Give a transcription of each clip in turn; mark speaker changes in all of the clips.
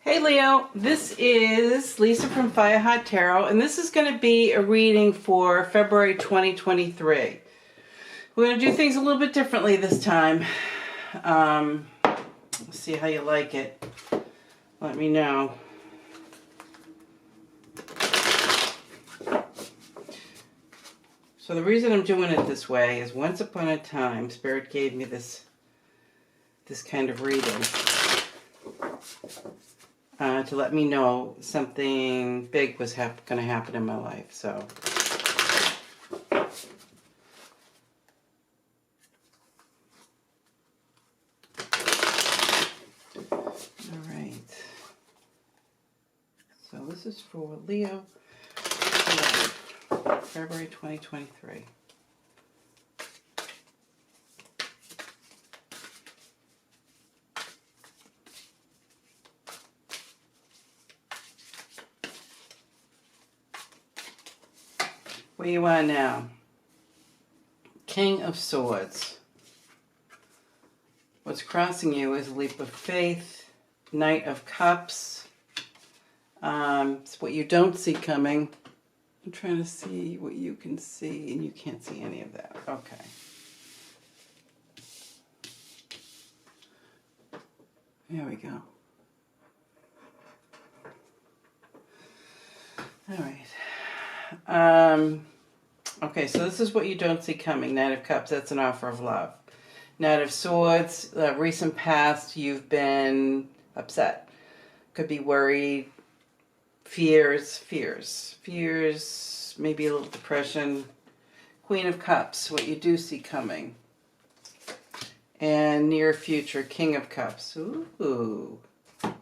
Speaker 1: Hey Leo, this is Lisa from Fireheart Tarot, and this is going to be a reading for February 2023. We're going to do things a little bit differently this time. Let's see how you like it. Let me know. So the reason I'm doing it this way is once upon a time, Spirit gave me this kind of reading. To let me know something big was going to happen in my life. So, all right. So this is for Leo, February 2023. Where you are now. King of Swords. What's crossing you is a leap of faith. Knight of Cups. It's what you don't see coming. I'm trying to see what you can see, and you can't see any of that. Okay. There we go. All right. Okay, so this is what you don't see coming. Knight of Cups, that's an offer of love. Knight of Swords, recent past, you've been upset. Could be worried, fears, maybe a little depression. Queen of Cups, what you do see coming. And near future, King of Cups. Ooh. So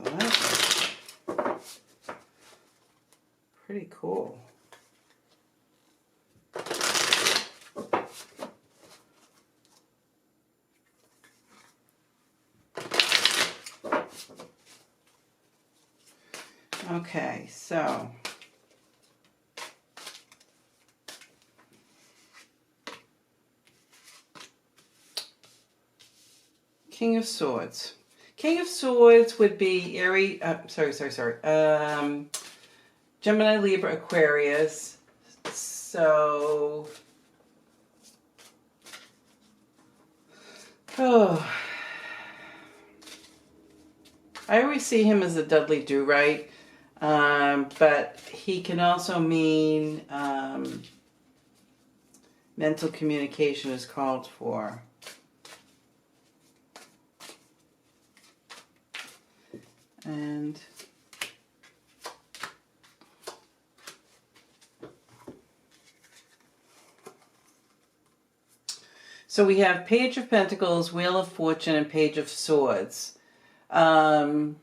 Speaker 1: that's pretty cool. Okay, so King of Swords. King of Swords would be Aries, Gemini, Libra, Aquarius. So, I always see him as a Dudley Do-Right, but he can also mean mental communication is called for. And so we have Page of Pentacles, Wheel of Fortune, and Page of Swords. And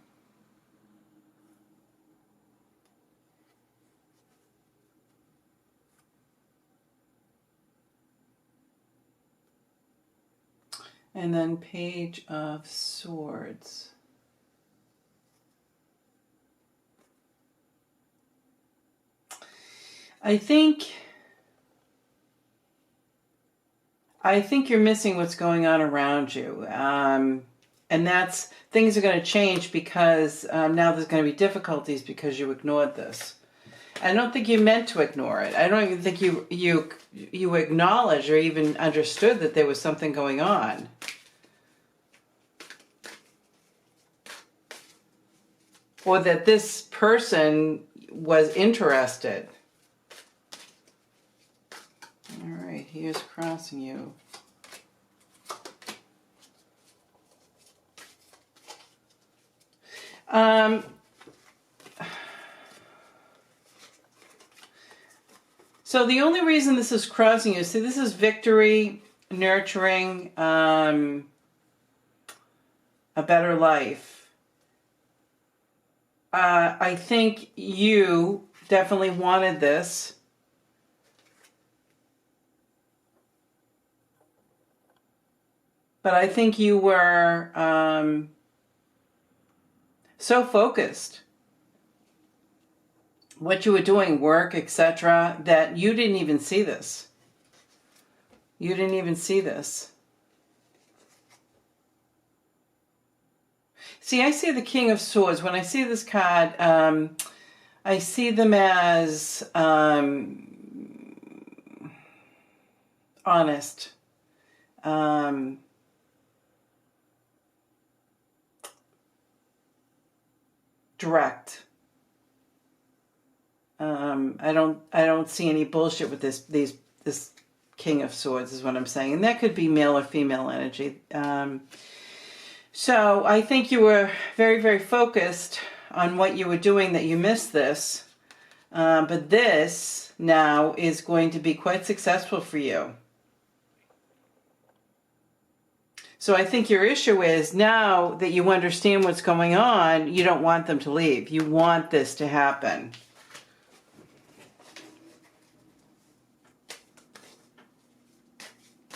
Speaker 1: then Page of Swords. I think you're missing what's going on around you. And that's, things are going to change because now there's going to be difficulties because you ignored this. I don't think you meant to ignore it. I don't even think you acknowledged or even understood that there was something going on. Or that this person was interested. All right, here's crossing you. So the only reason this is crossing you, see, this is victory, nurturing, a better life. I think you definitely wanted this. But I think you were so focused, what you were doing, work, etc., that you didn't even see this. You didn't even see this. See, I see the King of Swords. When I see this card, I see them as honest. Direct. I don't see any bullshit with this King of Swords is what I'm saying. And that could be male or female energy. So I think you were very, very focused on what you were doing that you missed this. But this now is going to be quite successful for you. So I think your issue is now that you understand what's going on, you don't want them to leave. You want this to happen.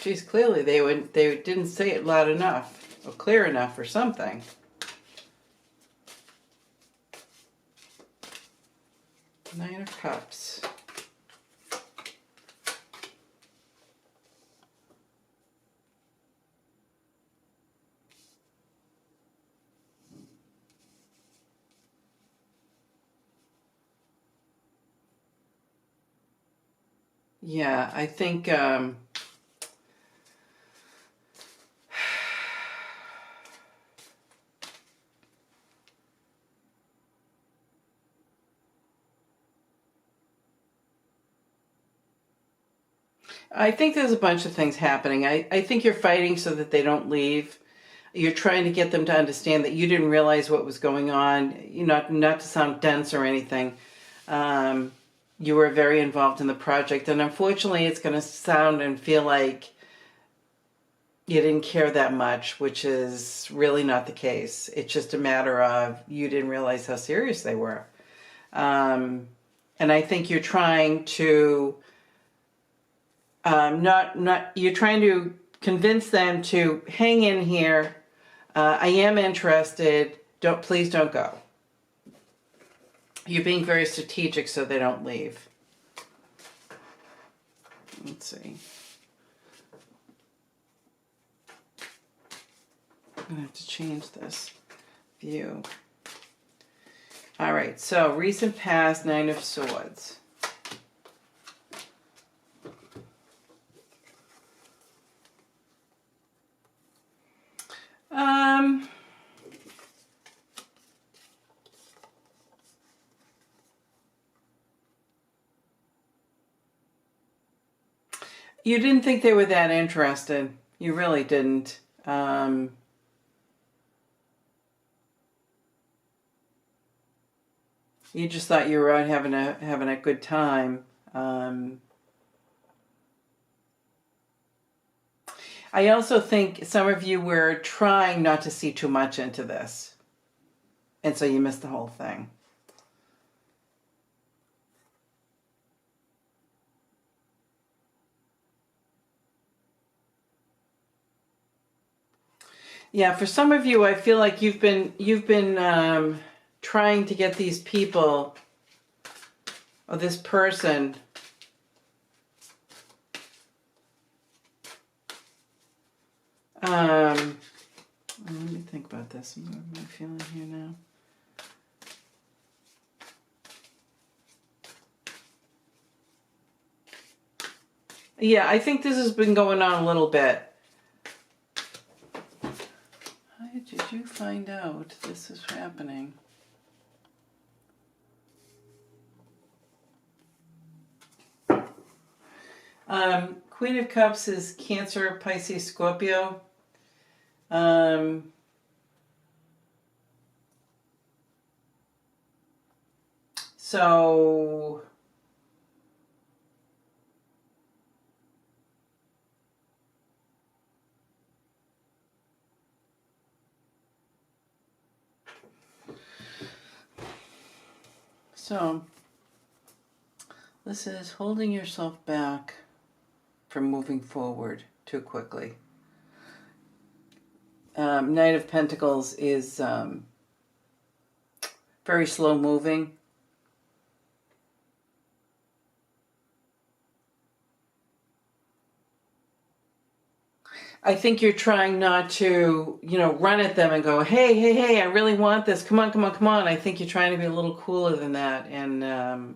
Speaker 1: Geez, clearly they didn't say it loud enough or clear enough or something. Nine of Cups. Yeah, I think I think there's a bunch of things happening. I think you're fighting so that they don't leave. You're trying to get them to understand that you didn't realize what was going on. Not to sound dense or anything. You were very involved in the project, and unfortunately it's going to sound and feel like you didn't care that much, which is really not the case. It's just a matter of you didn't realize how serious they were. And I think you're trying to you're trying to convince them to hang in here. I am interested. Please don't go. You're being very strategic so they don't leave. Let's see. I'm going to have to change this view. All right, so recent past, Nine of Swords. You didn't think they were that interested. You really didn't. You just thought you were out having a good time. I also think some of you were trying not to see too much into this. And so you missed the whole thing. Yeah, for some of you, I feel like you've been trying to get these people or this person let me think about this. What am I feeling here now? Yeah, I think this has been going on a little bit. How did you find out this is happening? Queen of Cups is Cancer, Pisces, Scorpio. So this is holding yourself back from moving forward too quickly. Knight of Pentacles is very slow moving. I think you're trying not to, run at them and go, hey, hey, hey, I really want this. Come on, come on, come on. I think you're trying to be a little cooler than that. And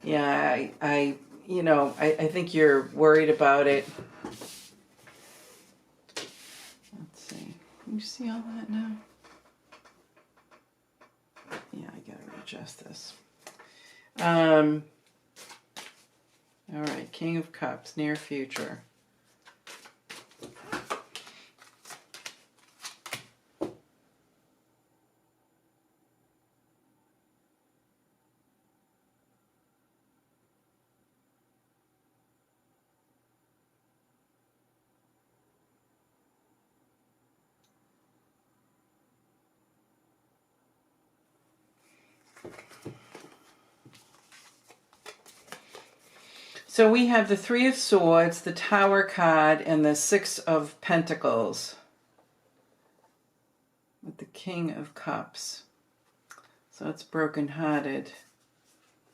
Speaker 1: yeah, I think you're worried about it. Let's see. Can you see all that now? Yeah, I gotta readjust this. All right, King of Cups, near future. So we have the Three of Swords, the Tower card, and the Six of Pentacles with the King of Cups. So it's brokenhearted,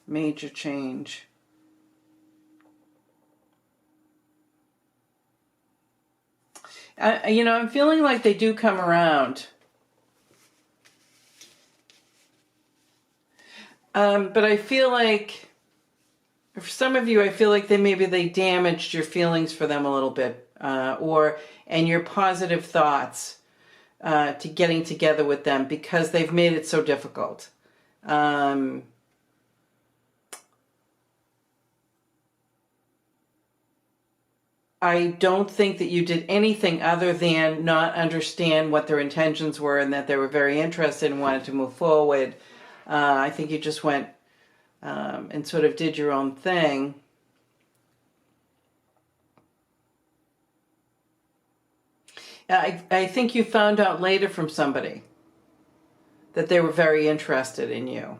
Speaker 1: major change. I'm feeling like they do come around. But I feel like, for some of you, I feel like maybe they damaged your feelings for them a little bit, and your positive thoughts to getting together with them because they've made it so difficult. I don't think that you did anything other than not understand what their intentions were and that they were very interested and wanted to move forward. I think you just went and sort of did your own thing. I think you found out later from somebody that they were very interested in you.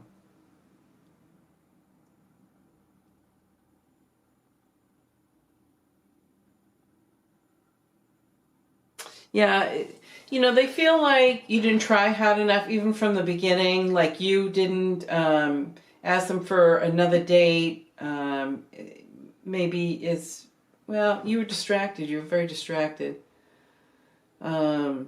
Speaker 1: Yeah, they feel like you didn't try hard enough even from the beginning, like you didn't ask them for another date. Maybe you were distracted. You were very distracted. You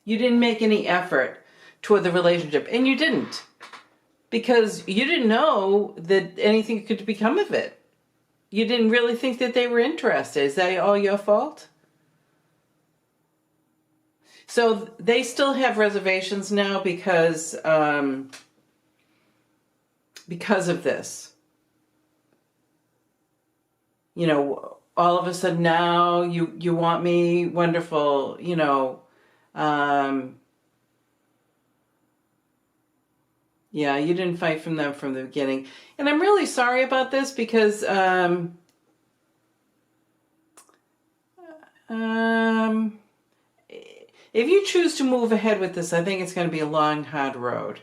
Speaker 1: didn't make any effort toward the relationship, and you didn't, because you didn't know that anything could become of it. You didn't really think that they were interested. Is that all your fault? So they still have reservations now because of this. All of a sudden now you want me, wonderful, yeah, you didn't fight from them from the beginning. And I'm really sorry about this because if you choose to move ahead with this, I think it's going to be a long, hard road.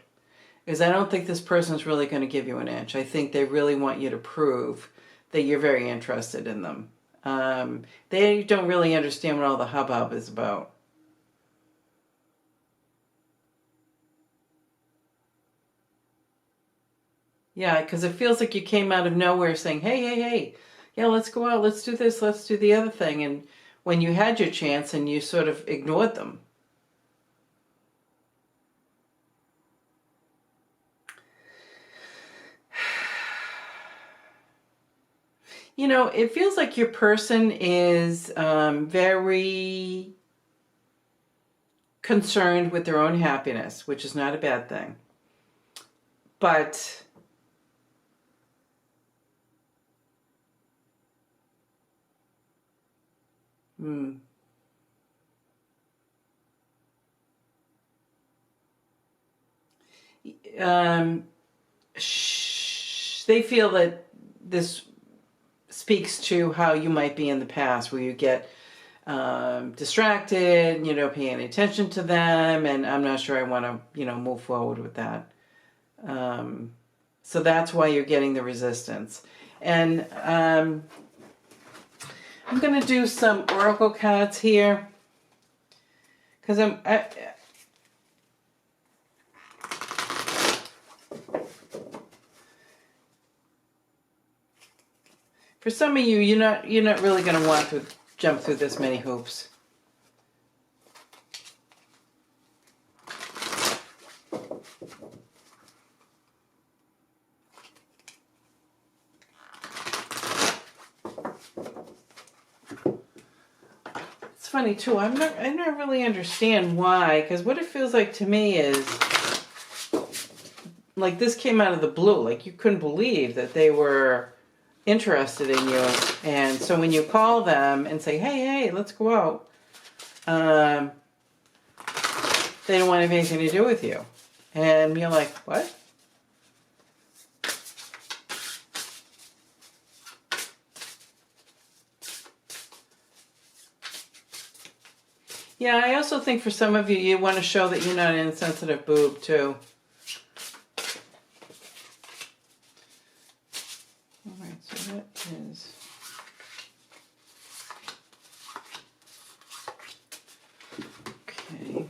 Speaker 1: Because I don't think this person's really going to give you an inch. I think they really want you to prove that you're very interested in them. They don't really understand what all the hubbub is about. Yeah, because it feels like you came out of nowhere saying, hey, hey, hey, yeah, let's go out, let's do this, let's do the other thing. And when you had your chance and you sort of ignored them. It feels like your person is very concerned with their own happiness, which is not a bad thing. But they feel that this speaks to how you might be in the past, where you get distracted, pay any attention to them, and I'm not sure I want to, move forward with that. So that's why you're getting the resistance. And I'm going to do some oracle cards here, because For some of you, you're not really going to want to jump through this many hoops. It's funny too. I don't really understand why, because what it feels like to me is like this came out of the blue. Like you couldn't believe that they were interested in you, and so when you call them and say, hey, let's go out, they don't want to have anything to do with you, and you're like, what? Yeah, I also think for some of you, you want to show that you're not an insensitive boob too. All right, so that is... Okay.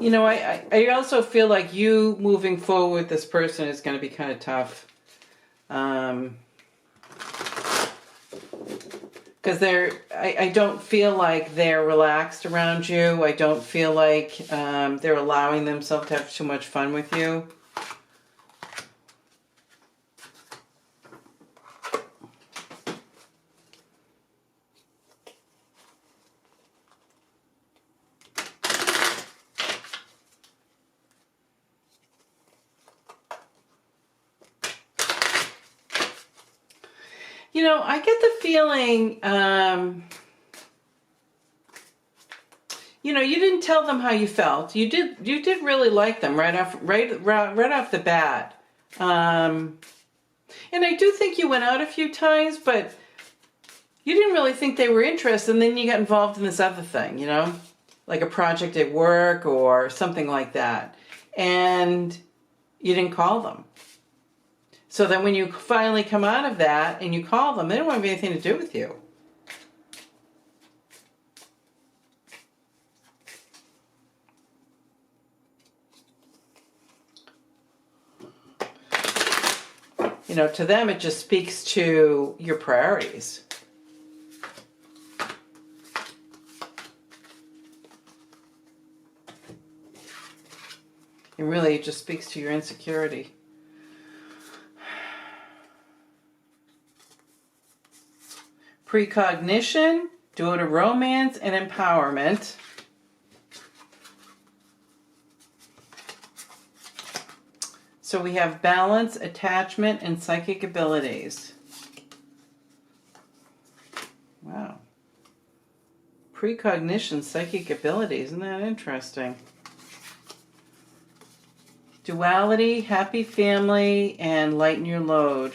Speaker 1: You know, I also feel like you moving forward with this person is going to be kind of tough. Because I don't feel like they're relaxed around you. I don't feel like they're allowing themselves to have too much fun with you. You know, I get the feeling, you know, you didn't tell them how you felt. You did really like them right off the bat. And I do think you went out a few times, but you didn't really think they were interested. And then you got involved in this other thing, you know, like a project at work or something like that. And you didn't call them. So then when you finally come out of that and you call them, they don't want to have anything to do with you. You know, to them it just speaks to your priorities. It really just speaks to your insecurity. Precognition, due to romance and empowerment. So we have balance, attachment, and psychic abilities. Wow. Precognition, psychic abilities. Isn't that interesting? Duality, happy family, and lighten your load.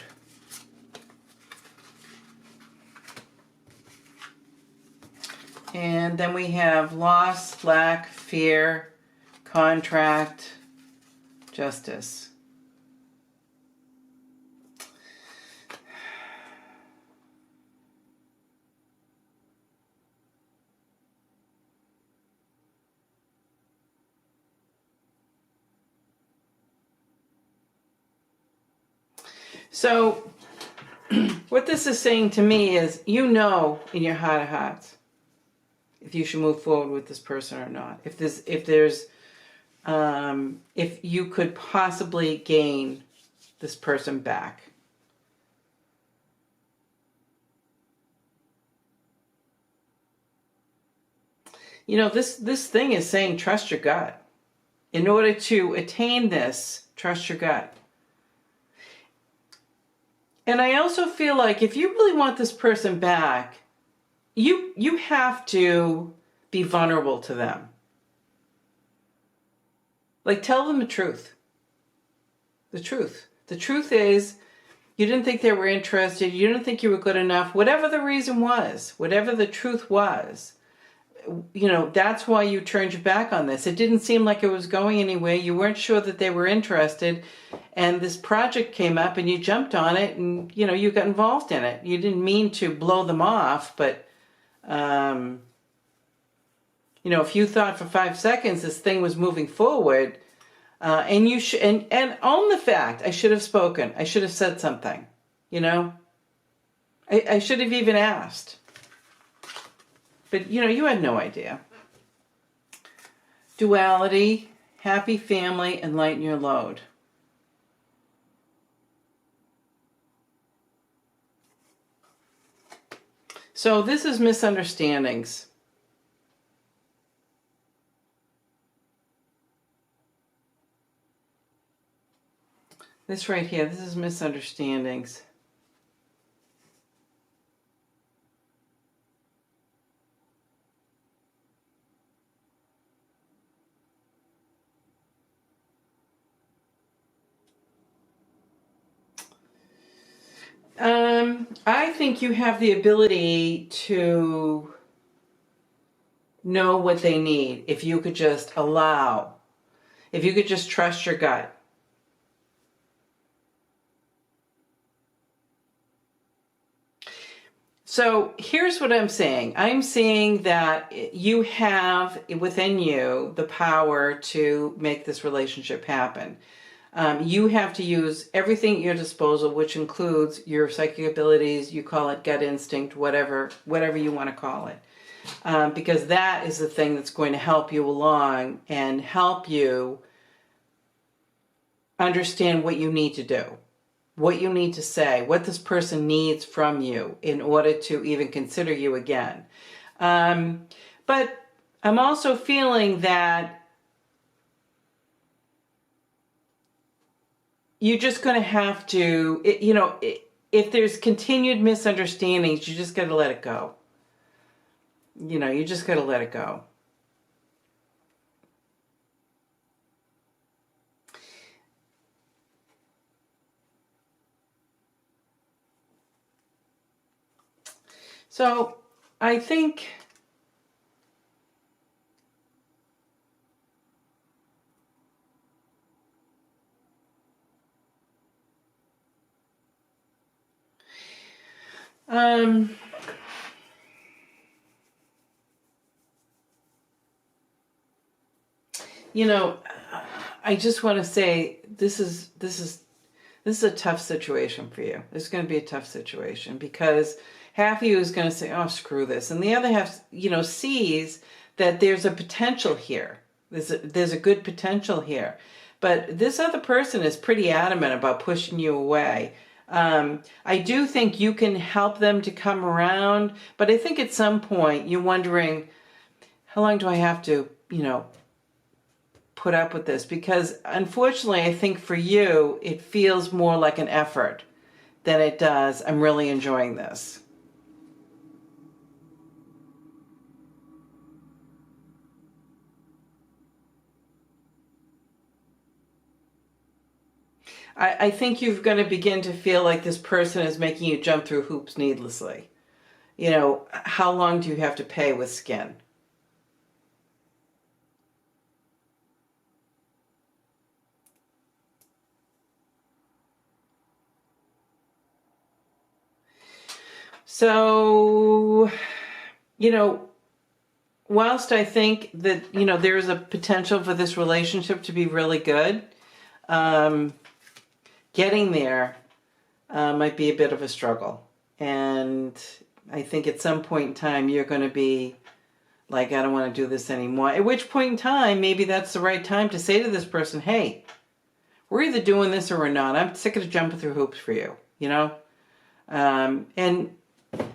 Speaker 1: And then we have loss, lack, fear, contract, justice. So what this is saying to me is, you know in your heart of hearts if you should move forward with this person or not. If you could possibly gain this person back. You know, this thing is saying trust your gut. In order to attain this, trust your gut. And I also feel like if you really want this person back, you have to be vulnerable to them. Like, tell them the truth. The truth. The truth is, you didn't think they were interested. You didn't think you were good enough. Whatever the reason was, whatever the truth was, you know, that's why you turned your back on this. It didn't seem like it was going anywhere. You weren't sure that they were interested. And this project came up and you jumped on it and, you know, you got involved in it. You didn't mean to blow them off, but If you thought for 5 seconds this thing was moving forward, and you should, and own the fact, I should have spoken. I should have said something, I should have even asked. But, you had no idea. Duality, happy family, and lighten your load. So this is misunderstandings. This right here, this is misunderstandings. I think you have the ability to know what they need if you could just allow, if you could just trust your gut. So here's what I'm saying. I'm saying that you have within you the power to make this relationship happen. You have to use everything at your disposal, which includes your psychic abilities, you call it gut instinct, whatever you want to call it. Because that is the thing that's going to help you along and help you understand what you need to do, what you need to say, what this person needs from you in order to even consider you again. But I'm also feeling that you're just going to have to, if there's continued misunderstandings, you just got to let it go. You just got to let it go. So I think I just want to say this is a tough situation for you. It's going to be a tough situation because half of you is going to say, "Oh, screw this," and the other half, sees that there's a potential here. There's a good potential here, but this other person is pretty adamant about pushing you away. I do think you can help them to come around, but I think at some point you're wondering, how long do I have to, put up with this? Because unfortunately, I think for you, it feels more like an effort than it does, I'm really enjoying this. I think you're going to begin to feel like this person is making you jump through hoops needlessly. How long do you have to pay with skin? So, whilst I think that, there is a potential for this relationship to be really good, getting there might be a bit of a struggle. And I think at some point in time, you're going to be like, I don't want to do this anymore. At which point in time, maybe that's the right time to say to this person, hey, we're either doing this or we're not. I'm sick of jumping through hoops for you, and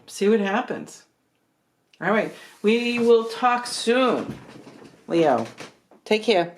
Speaker 1: see what happens. All right. We will talk soon. Leo, take care.